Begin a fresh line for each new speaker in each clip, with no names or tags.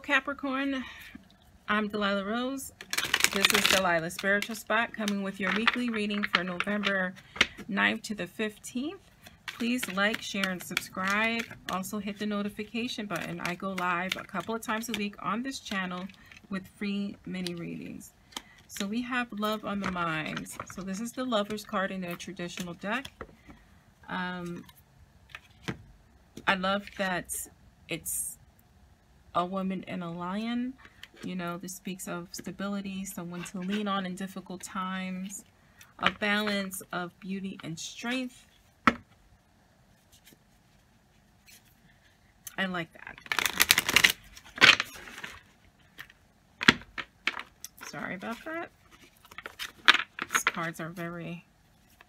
Capricorn, I'm Delilah Rose. This is Delilahs Spiritual Spot, coming with your weekly reading for November 9th to the 15th. Please like, share, and subscribe. Also hit the notification button. I go live a couple of times a week on this channel with free mini readings. So we have love on the mind. So this is the Lover's card in the traditional deck. I love that it's a woman and a lion. You know, this speaks of stability, someone to lean on in difficult times, a balance of beauty and strength. I like that. Sorry about that. These cards are very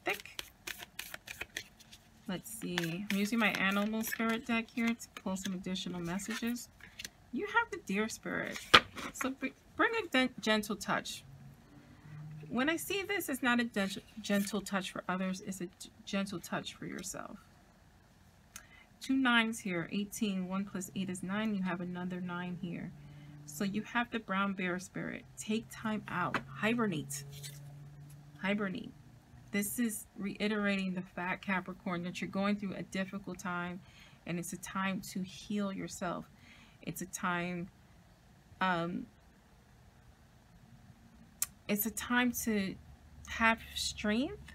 thick. Let's see. I'm using my animal spirit deck here to pull some additional messages. You have the deer spirit. So bring a gentle touch. When I see this, it's not a gentle touch for others. It's a gentle touch for yourself. 2 9s here. 18. 1 plus 8 is 9. You have another 9 here. So you have the brown bear spirit. Take time out. Hibernate. Hibernate. This is reiterating the fact, Capricorn, that you're going through a difficult time, and it's a time to heal yourself. It's a time to have strength,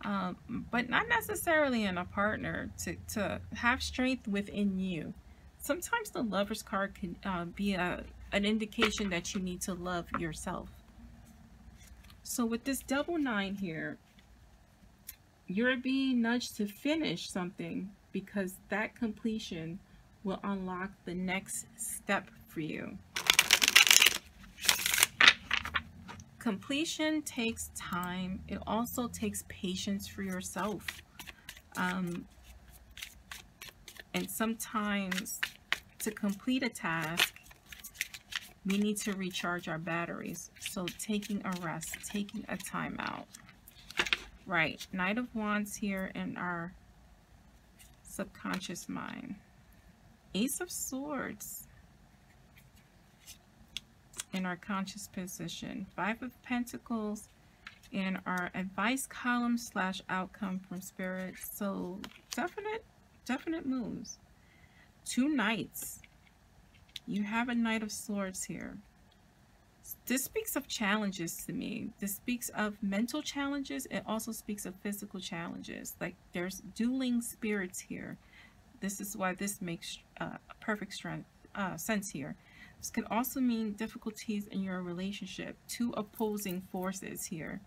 but not necessarily in a partner, to have strength within you. Sometimes the Lover's card can be an indication that you need to love yourself. So with this double 9 here, you're being nudged to finish something because that completion will unlock the next step for you. Completion takes time. It also takes patience for yourself. And sometimes to complete a task, we need to recharge our batteries. So taking a rest, taking a time out. Right, Knight of Wands here in our subconscious mind. Ace of Swords in our conscious position. 5 of Pentacles in our advice column / outcome from Spirit. So definite moves. 2 Knights. You have a Knight of Swords here. This speaks of challenges to me. This speaks of mental challenges. It also speaks of physical challenges. Like there's dueling spirits here. This is why this makes perfect sense here. This could also mean difficulties in your relationship. 2 opposing forces here.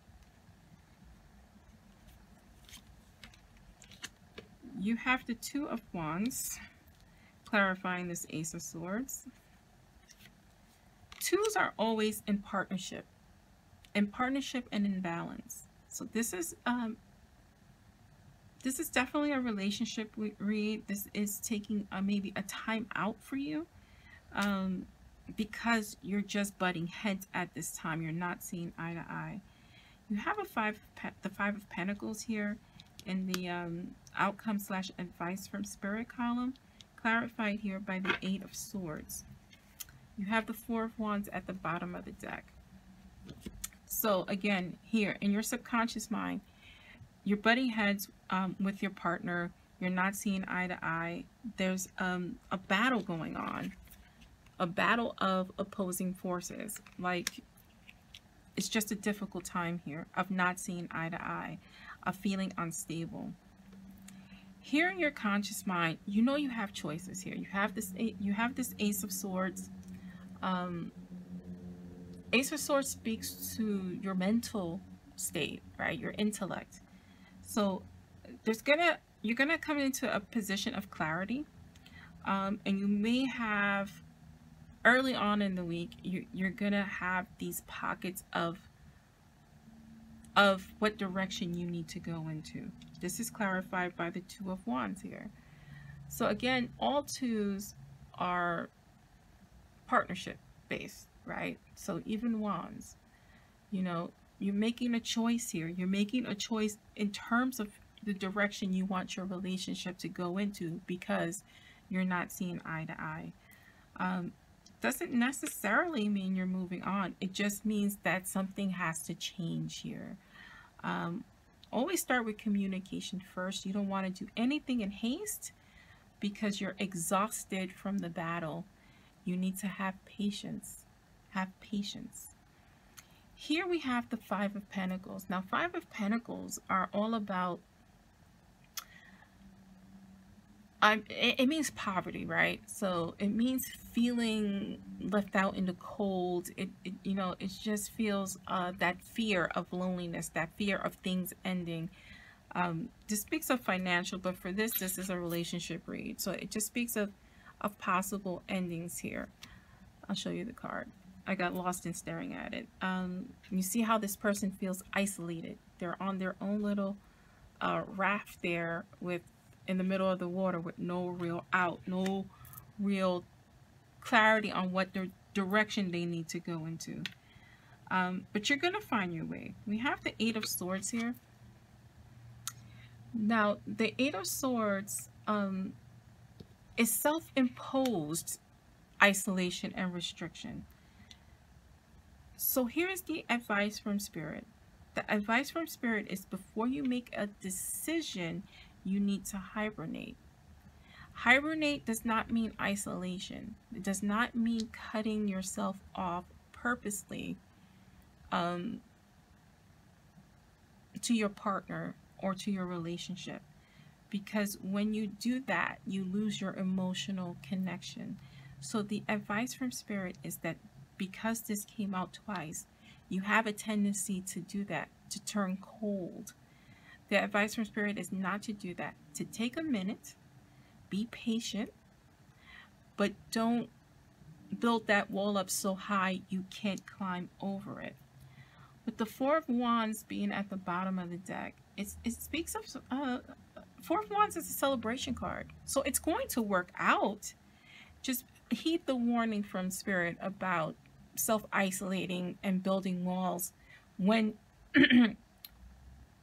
You have the 2 of Wands, clarifying this Ace of Swords. 2s are always in partnership and in balance. So this is definitely a relationship read. This is taking maybe a time out for you because you're just butting heads at this time. You're not seeing eye to eye. You have the 5 of Pentacles here in the outcome / advice from Spirit column, clarified here by the 8 of Swords. You have the 4 of Wands at the bottom of the deck. So again, here in your subconscious mind, you're butting heads with your partner. You're not seeing eye to eye. There's a battle going on, a battle of opposing forces. Like it's just a difficult time here of not seeing eye to eye, of feeling unstable. Here in your conscious mind, you know you have choices here. You have this Ace of Swords. Ace of Swords speaks to your mental state, right? Your intellect. So you're gonna come into a position of clarity, and you may have early on in the week you're gonna have these pockets of what direction you need to go into. This is clarified by the 2 of Wands here. So again, all 2s are partnership based, right? So even Wands, you know, you're making a choice here. You're making a choice in terms of the direction you want your relationship to go into because you're not seeing eye to eye. doesn't necessarily mean you're moving on. It just means that something has to change here. Always start with communication first. You don't want to do anything in haste because you're exhausted from the battle. You need to have patience. Have patience. Here we have the Five of Pentacles. Now, Five of Pentacles are all about, it means poverty, right? So it means feeling left out in the cold. It you know, it just feels that fear of loneliness, that fear of things ending. This speaks of financial, but for this is a relationship read. So it just speaks of possible endings here. I'll show you the card. I got lost in staring at it. You see how this person feels isolated. They're on their own little raft there in the middle of the water with no real out, no real clarity on what direction they need to go into. But you're going to find your way. We have the Eight of Swords here. Now, the Eight of Swords is self-imposed isolation and restriction. So here's the advice from Spirit. The advice from Spirit is before you make a decision, you need to hibernate. Hibernate does not mean isolation. It does not mean cutting yourself off purposely to your partner or to your relationship. Because when you do that, you lose your emotional connection. So the advice from Spirit is that because this came out twice, you have a tendency to do that, to turn cold. The advice from Spirit is not to do that, to take a minute, be patient, but don't build that wall up so high you can't climb over it. With the Four of Wands being at the bottom of the deck, it speaks of, Four of Wands is a celebration card. So it's going to work out. Just heed the warning from Spirit about self-isolating and building walls when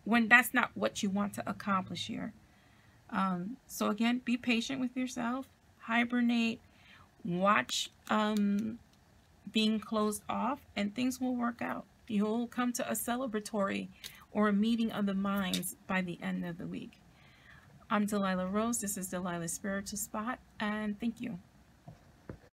when that's not what you want to accomplish here. So again, be patient with yourself, hibernate, watch being closed off, and things will work out. You'll come to a celebratory or a meeting of the minds by the end of the week. I'm Delilah Rose. This is Delilah's Spiritual Spot, and thank you.